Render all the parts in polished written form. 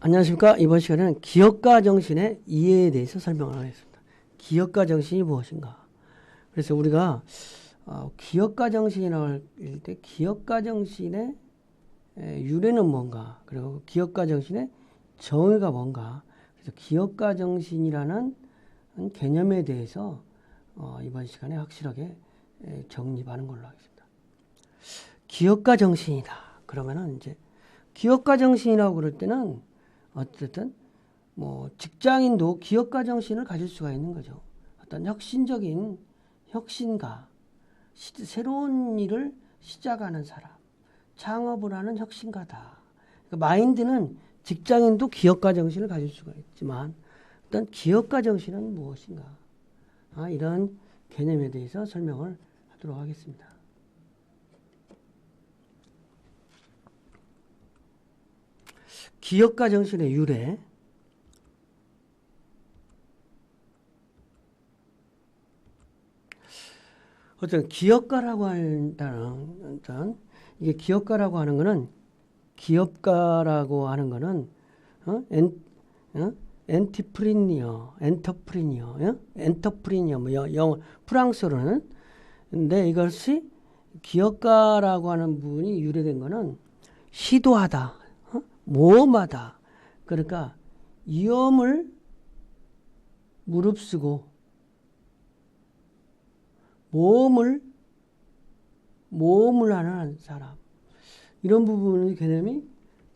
안녕하십니까. 이번 시간에는 기업가 정신의 이해에 대해서 설명을 하겠습니다. 기업가 정신이 무엇인가? 그래서 우리가 기업가 정신이라고 할 때 기업가 정신의 유래는 뭔가, 그리고 기업가 정신의 정의가 뭔가, 그래서 기업가 정신이라는 개념에 대해서 이번 시간에 확실하게 정립하는 걸로 하겠습니다. 기업가 정신이다. 그러면은 이제 기업가 정신이라고 그럴 때는 어쨌든 뭐 직장인도 기업가 정신을 가질 수가 있는 거죠. 어떤 혁신적인 혁신가, 새로운 일을 시작하는 사람, 창업을 하는 혁신가다. 그러니까 마인드는 직장인도 기업가 정신을 가질 수가 있지만 일단 기업가 정신은 무엇인가? 이런 개념에 대해서 설명을 하도록 하겠습니다. 기업가 정신의 유래. 어떤 기업가라고 한다는, 이게 기업가라고 하는 거는, 엔터프리니어, 뭐 영어, 프랑스어로는. 근데 이것이 기업가라고 하는 부분이 유래된 거는 시도하다, 모험하다. 그러니까 위험을 무릅쓰고 모험을 하는 사람, 이런 부분의 개념이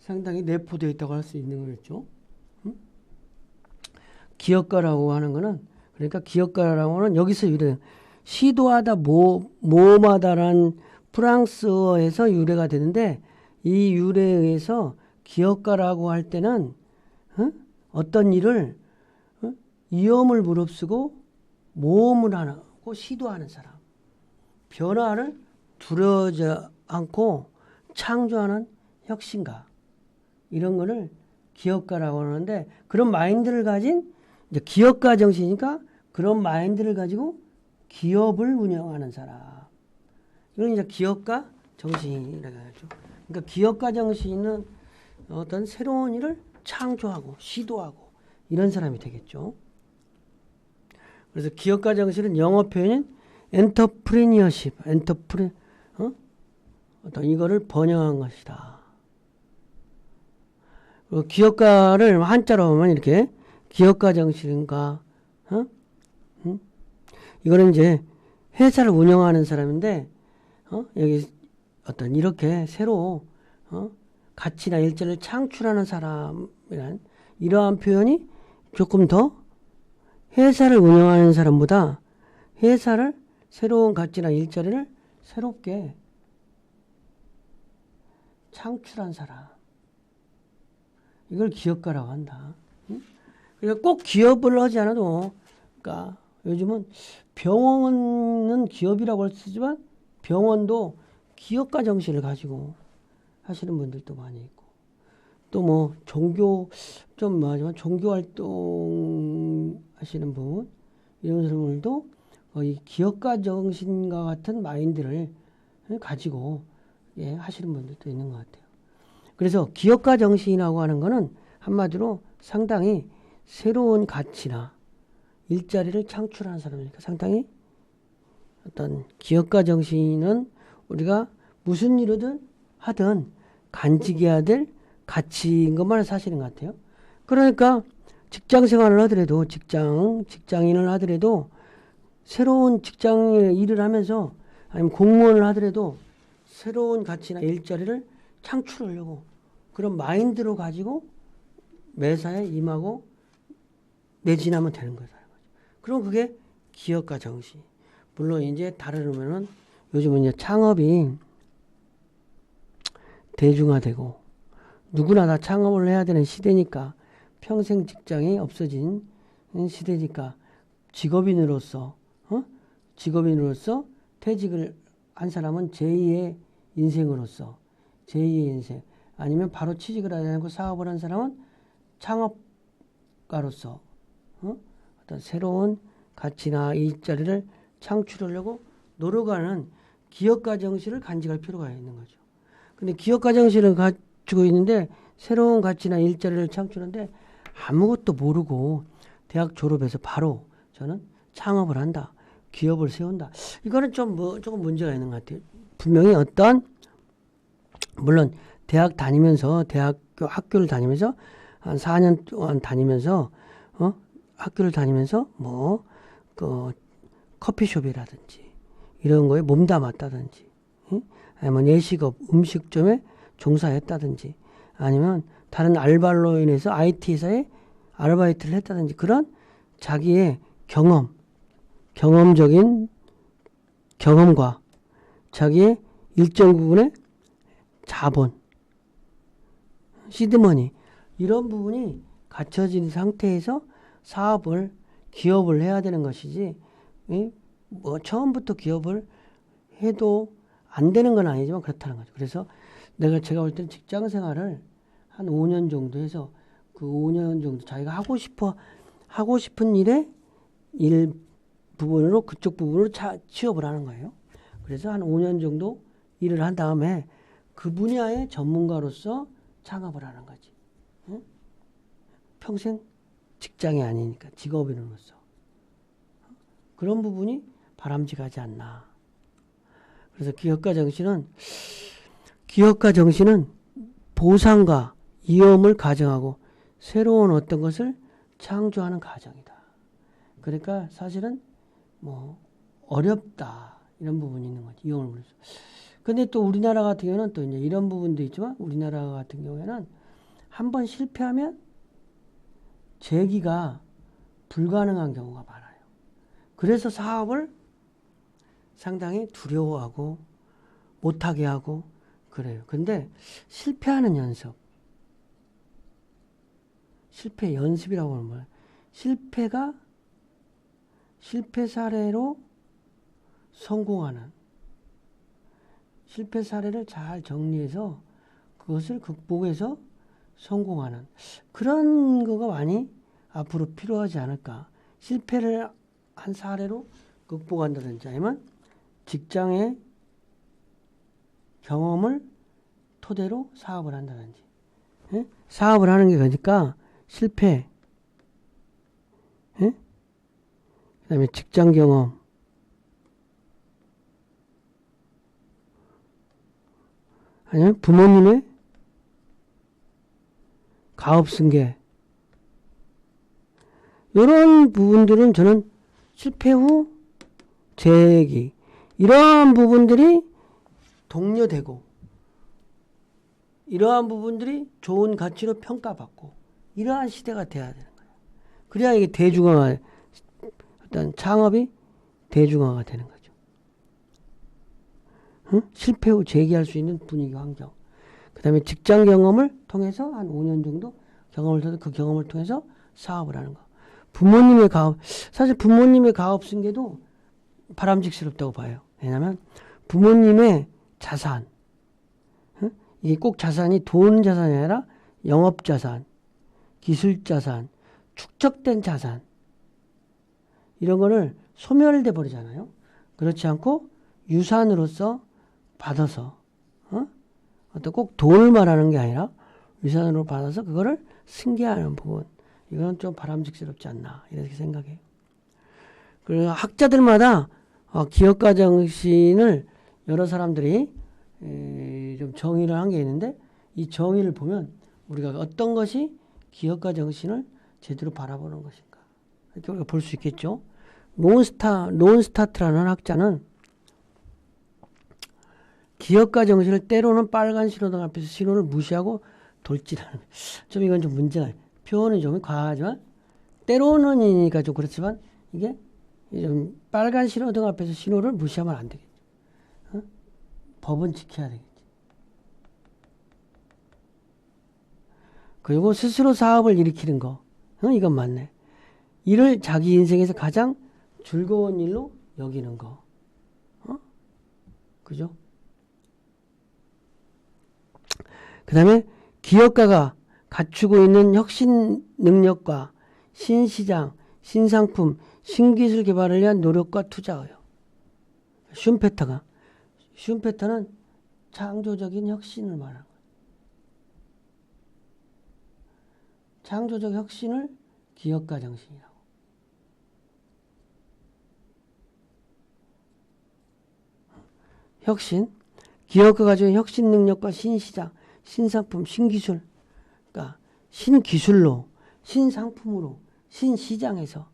상당히 내포되어 있다고 할 수 있는 거겠죠. 기업가라고 하는 거는, 그러니까 기업가라고 하는 여기서 유래, 시도하다, 모험하다라는 프랑스어에서 유래가 되는데, 이 유래에 의해서 기업가라고 할 때는 어떤 일을 위험을 무릅쓰고 모험을 하고 시도하는 사람, 변화를 두려워하지 않고 창조하는 혁신가, 이런 거를 기업가라고 하는데, 그런 마인드를 가진 이제 기업가 정신이니까 그런 마인드를 가지고 기업을 운영하는 사람, 이건 이제 기업가 정신이라고 하죠. 그러니까 기업가 정신은 어떤 새로운 일을 창조하고 시도하고 이런 사람이 되겠죠. 그래서 기업가 정신은 영어 표현인 엔터프리니어십, 어떤 이거를 번영한 것이다. 그리고 기업가를 한자로 보면 이렇게 기업가 정신인가, 이거는 이제 회사를 운영하는 사람인데, 여기 어떤 이렇게 새로 가치나 일자리를 창출하는 사람이란 이러한 표현이 조금 더 회사를 운영하는 사람보다 회사를 새로운 가치나 일자리를 새롭게 창출한 사람, 이걸 기업가라고 한다. 그러니까 꼭 기업을 하지 않아도, 그러니까 요즘은 병원은 기업이라고 쓰지만 병원도 기업가 정신을 가지고 하시는 분들도 많이 있고, 또 뭐 종교 좀 하지만 종교 활동 하시는 분, 이런 사람들도 거의 기업가 정신과 같은 마인드를 가지고 하시는 분들도 있는 것 같아요. 그래서 기업가 정신이라고 하는 거는 한마디로 상당히 새로운 가치나 일자리를 창출하는 사람이니까, 상당히 어떤 기업가 정신은 우리가 무슨 일이든 하든 간직해야 될 가치인 것만 사실인 것 같아요. 그러니까 직장 생활을 하더라도, 직장인을 하더라도, 새로운 직장에 일을 하면서, 아니면 공무원을 하더라도 새로운 가치나 일자리를 창출하려고 그런 마인드로 가지고 매사에 임하고 매진하면 되는 거다. 그럼 그게 기업가 정신. 물론 이제 다르면은 요즘은 이제 창업이 대중화되고 누구나 다 창업을 해야 되는 시대니까, 평생 직장이 없어진 시대니까 직업인으로서 퇴직을 한 사람은 제2의 인생으로서, 제2의 인생, 아니면 바로 취직을 하지 않고 사업을 한 사람은 창업가로서 어떤 새로운 가치나 일자리를 창출하려고 노력하는 기업가 정신을 간직할 필요가 있는 거죠. 근데 기업가 정신을 가지고 있는데 새로운 가치나 일자리를 창출하는데 아무것도 모르고 대학 졸업해서 바로 저는 창업을 한다. 기업을 세운다. 이거는 조금 문제가 있는 것 같아요. 분명히 물론 대학 다니면서 학교를 다니면서 한 4년 동안 다니면서 학교를 다니면서 커피숍이라든지 이런 거에 몸담았다든지 아니면 예식업 음식점에 종사했다든지 아니면 다른 알바로 인해서 IT 회사에 아르바이트를 했다든지 그런 자기의 경험적인 경험과 자기의 일정 부분의 자본, 시드머니 이런 부분이 갖춰진 상태에서 기업을 해야 되는 것이지 처음부터 기업을 해도 안 되는 건 아니지만 그렇다는 거죠. 그래서 제가 볼 때는 직장 생활을 한 5년 정도 해서 그 5년 정도 자기가 하고 싶은 일 부분으로 그쪽 부분으로 취업을 하는 거예요. 그래서 한 5년 정도 일을 한 다음에 그 분야의 전문가로서 창업을 하는 거지. 응? 평생 직장이 아니니까 직업인으로서 그런 부분이 바람직하지 않나. 그래서 기업가 정신은 보상과 위험을 가정하고 새로운 어떤 것을 창조하는 과정이다. 그러니까 사실은 어렵다 이런 부분이 있는 거지. 이용을 그래서. 근데 또 우리나라 같은 경우는 또 이제 이런 부분도 있지만 우리나라 같은 경우에는 한번 실패하면 재기가 불가능한 경우가 많아요. 그래서 사업을 상당히 두려워하고 못하게 하고 그래요. 근데 실패하는 연습, 실패 연습이라고 하는 거예요. 실패 사례로 성공하는 실패 사례를 잘 정리해서 그것을 극복해서 성공하는 그런 거가 많이 앞으로 필요하지 않을까. 실패를 한 사례로 극복한다든지 아니면 직장의 경험을 토대로 사업을 한다든지. 예? 사업을 하는 게 그러니까 실패, 예? 그 다음에 직장 경험, 아니면 부모님의 가업 승계, 이런 부분들은 저는 실패 후 재기, 이러한 부분들이 독려되고, 이러한 부분들이 좋은 가치로 평가받고, 이러한 시대가 돼야 되는 거예요. 그래야 이게 어떤 창업이 대중화가 되는 거죠. 응? 실패 후 재기할 수 있는 분위기 환경. 그 다음에 직장 경험을 통해서 한 5년 정도 경험을 통해서 그 경험을 통해서 사업을 하는 거. 사실 부모님의 가업 승계도 바람직스럽다고 봐요. 왜냐하면 부모님의 자산, 응? 이게 꼭 자산이 돈 자산이 아니라 영업 자산, 기술 자산, 축적된 자산, 이런 거를 소멸돼 버리잖아요. 그렇지 않고 유산으로서 받아서 어떤 꼭 돈을 말하는 게 아니라 유산으로 받아서 그거를 승계하는 부분, 이건 좀 바람직스럽지 않나 이렇게 생각해요. 그리고 학자들마다 기업가 정신을 여러 사람들이 좀 정의를 한 게 있는데, 이 정의를 보면 우리가 어떤 것이 기업가 정신을 제대로 바라보는 것인가 이렇게 우리가 볼 수 있겠죠. 논스타트라는 학자는 기업가 정신을 때로는 빨간 신호등 앞에서 신호를 무시하고 돌진하는, 좀 이건 좀 문제가, 표현이 좀 과하지만 때로는이니까 좀 그렇지만 이게 좀 빨간 신호등 앞에서 신호를 무시하면 안 되겠죠. 법은 지켜야 되겠지. 그리고 스스로 사업을 일으키는 거, 이건 맞네. 이를 자기 인생에서 가장 즐거운 일로 여기는 거, 그죠? 그 다음에 기업가가 갖추고 있는 혁신 능력과 신시장, 신상품, 신기술 개발을 위한 노력과 투자예요. 슌페터는 창조적인 혁신을 말하는 거예요. 창조적 혁신을 기업가 정신이라고. 혁신, 기업가 가지고 혁신 능력과 신시장, 신상품, 신기술, 그러니까 신기술로, 신상품으로, 신시장에서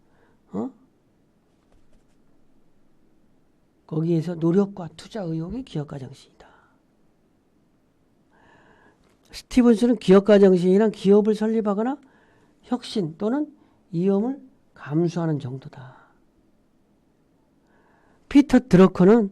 거기에서 노력과 투자 의욕이 기업가 정신이다. 스티븐스는 기업가 정신이란 기업을 설립하거나 혁신 또는 위험을 감수하는 정도다. 피터 드러커는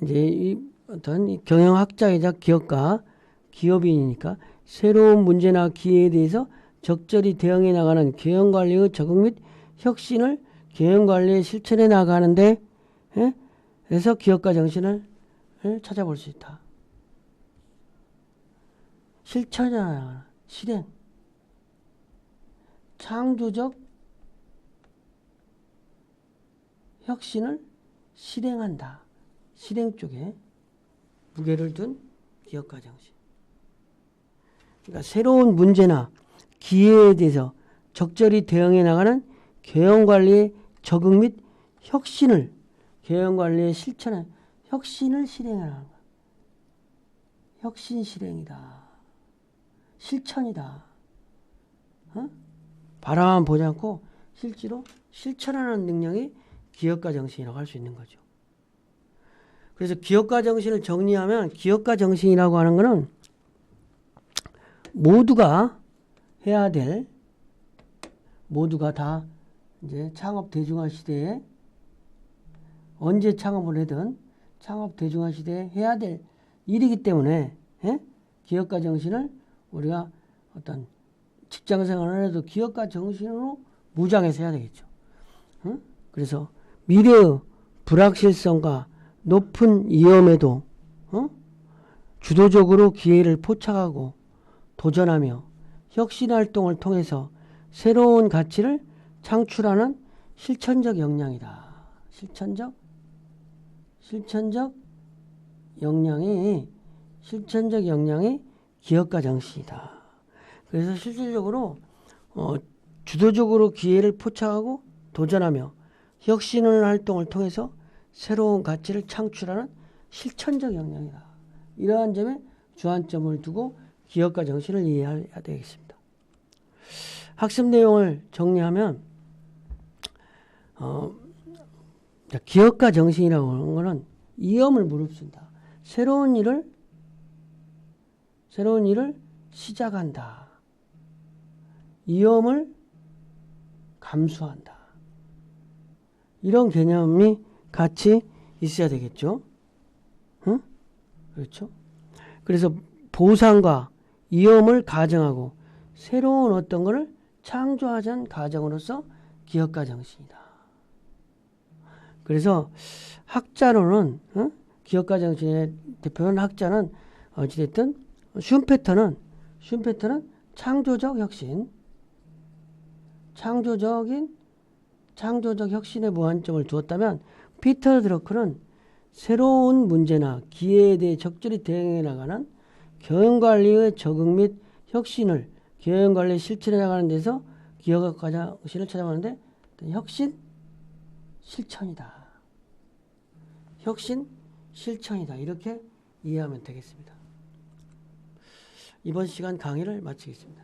이제 이 어떤 경영학자이자 기업가, 기업인이니까 새로운 문제나 기회에 대해서 적절히 대응해 나가는 경영관리의 적응 및 혁신을 경영관리에 실천해 나가는데 그래서 기업가 정신을 찾아볼 수 있다. 실천이나 실행, 창조적 혁신을 실행한다. 실행 쪽에 무게를 둔 기업가 정신. 그러니까 새로운 문제나 기회에 대해서 적절히 대응해 나가는 경영관리의 적응 및 혁신을 경영관리의 실천에 혁신을 실행하는 거야. 혁신 실행이다. 실천이다. 바라만 보지 않고 실제로 실천하는 능력이 기업가 정신이라고 할 수 있는 거죠. 그래서 기업가 정신을 정리하면 기업가 정신이라고 하는 것은 모두가 해야 될, 모두가 다 이제 창업 대중화 시대에 언제 창업을 하든 창업 대중화 시대에 해야 될 일이기 때문에 기업가 정신을 우리가 어떤 직장 생활을 해도 기업가 정신으로 무장해서 해야 되겠죠. 그래서 미래의 불확실성과 높은 위험에도 주도적으로 기회를 포착하고 도전하며 혁신 활동을 통해서 새로운 가치를 창출하는 실천적 역량이다. 실천적 역량이 기업가 정신이다. 그래서 실질적으로 주도적으로 기회를 포착하고 도전하며 혁신을 활동을 통해서 새로운 가치를 창출하는 실천적 역량이다. 이러한 점에 주안점을 두고 기업가 정신을 이해해야 되겠습니다. 학습 내용을 정리하면 기업가 정신이라고 하는 것은 위험을 무릅쓴다. 새로운 일을 시작한다. 위험을 감수한다. 이런 개념이 같이 있어야 되겠죠. 응? 그렇죠? 그래서 보상과 위험을 가정하고 새로운 어떤 것을 창조하자는 가정으로서 기업가 정신이다. 그래서 학자로는 기업가 정신의 대표는 학자는 어찌됐든 슌페터는 창조적 혁신, 창조적 혁신에 무한점을 두었다면 피터 드러커는 새로운 문제나 기회에 대해 적절히 대응해 나가는 경영관리의 적응 및 혁신을 경영관리에 실천해 나가는 데서 기업가 정신을 찾아가는데 혁신 실천이다. 이렇게 이해하면 되겠습니다. 이번 시간 강의를 마치겠습니다.